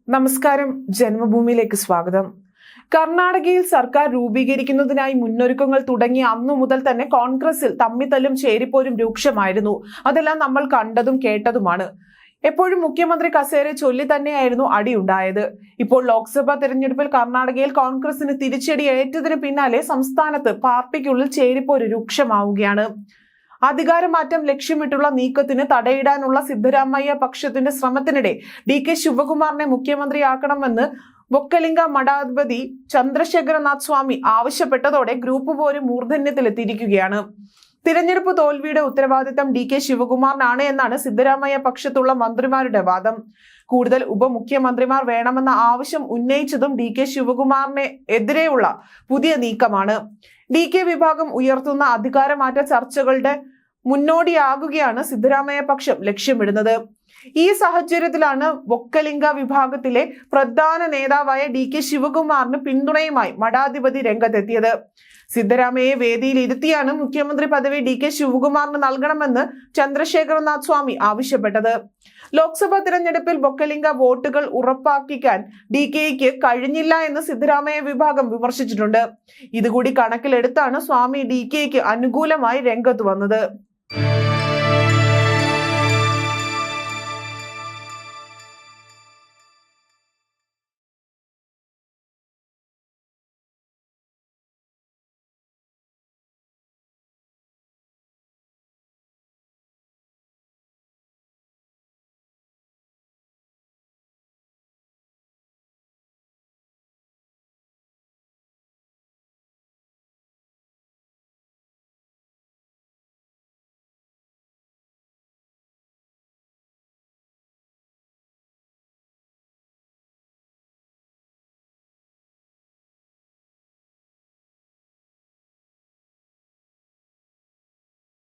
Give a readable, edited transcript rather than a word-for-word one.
നമസ്കാരം. ജന്മഭൂമിയിലേക്ക് സ്വാഗതം. കർണാടകയിൽ സർക്കാർ രൂപീകരിക്കുന്നതിനായി മുന്നൊരുക്കങ്ങൾ തുടങ്ങിയ അന്നു മുതൽ തന്നെ കോൺഗ്രസിൽ തമ്മിത്തല്ലും ചേരിപ്പോരും രൂക്ഷമായിരുന്നു. അതെല്ലാം നമ്മൾ കണ്ടതും കേട്ടതുമാണ്. എപ്പോഴും മുഖ്യമന്ത്രി കസേര ചൊല്ലി തന്നെയായിരുന്നു അടിയുണ്ടായത്. ഇപ്പോൾ ലോക്സഭാ തെരഞ്ഞെടുപ്പിൽ കർണാടകയിൽ കോൺഗ്രസിന് തിരിച്ചടി ഏറ്റതിന് പിന്നാലെ സംസ്ഥാനത്ത് പാർട്ടിക്കുള്ളിൽ ചേരിപ്പോര് രൂക്ഷമാവുകയാണ്. അധികാരമാറ്റം ലക്ഷ്യമിട്ടുള്ള നീക്കത്തിന് തടയിടാനുള്ള സിദ്ധരാമയ്യ പക്ഷത്തിന്റെ ശ്രമത്തിനിടെ DK ശിവകുമാറിനെ മുഖ്യമന്ത്രിയാക്കണമെന്ന് ബൊക്കലിംഗ മഠാധിപതി ചന്ദ്രശേഖരനാഥ് സ്വാമി ആവശ്യപ്പെട്ടതോടെ ഗ്രൂപ്പ് പോര് മൂർധന്യത്തിലെത്തിയിരിക്കുകയാണ്. തിരഞ്ഞെടുപ്പ് തോൽവിയുടെ ഉത്തരവാദിത്തം DK ശിവകുമാറിനാണ് എന്നാണ് സിദ്ധരാമയ്യ പക്ഷത്തുള്ള മന്ത്രിമാരുടെ വാദം. കൂടുതൽ ഉപമുഖ്യമന്ത്രിമാർ വേണമെന്ന ആവശ്യം ഉന്നയിച്ചതും DK ശിവകുമാറിന് എതിരെയുള്ള പുതിയ നീക്കമാണ്. DK വിഭാഗം ഉയർത്തുന്ന അധികാരമാറ്റ ചർച്ചകളുടെ മുന്നോടിയാകുകയാണ് സിദ്ധരാമയ്യ പക്ഷം ലക്ഷ്യമിടുന്നത്. ഈ സാഹചര്യത്തിലാണ് ബൊക്കലിംഗ വിഭാഗത്തിലെ പ്രധാന നേതാവായ DK ശിവകുമാറിന് പിന്തുണയുമായി മഠാധിപതി രംഗത്തെത്തിയത്. സിദ്ധരാമയ്യയെ വേദിയിൽ ഇരുത്തിയാണ് മുഖ്യമന്ത്രി പദവി DK ശിവകുമാറിന് നൽകണമെന്ന് ചന്ദ്രശേഖരനാഥ് സ്വാമി ആവശ്യപ്പെട്ടത്. ലോക്സഭാ തിരഞ്ഞെടുപ്പിൽ ബൊക്കലിംഗ വോട്ടുകൾ ഉറപ്പാക്കിക്കാൻ DKക്ക് കഴിഞ്ഞില്ല എന്ന് സിദ്ധരാമയ്യ വിഭാഗം വിമർശിച്ചിട്ടുണ്ട്. ഇതുകൂടി കണക്കിലെടുത്താണ് സ്വാമി DKക്ക് അനുകൂലമായി രംഗത്ത് വന്നത്.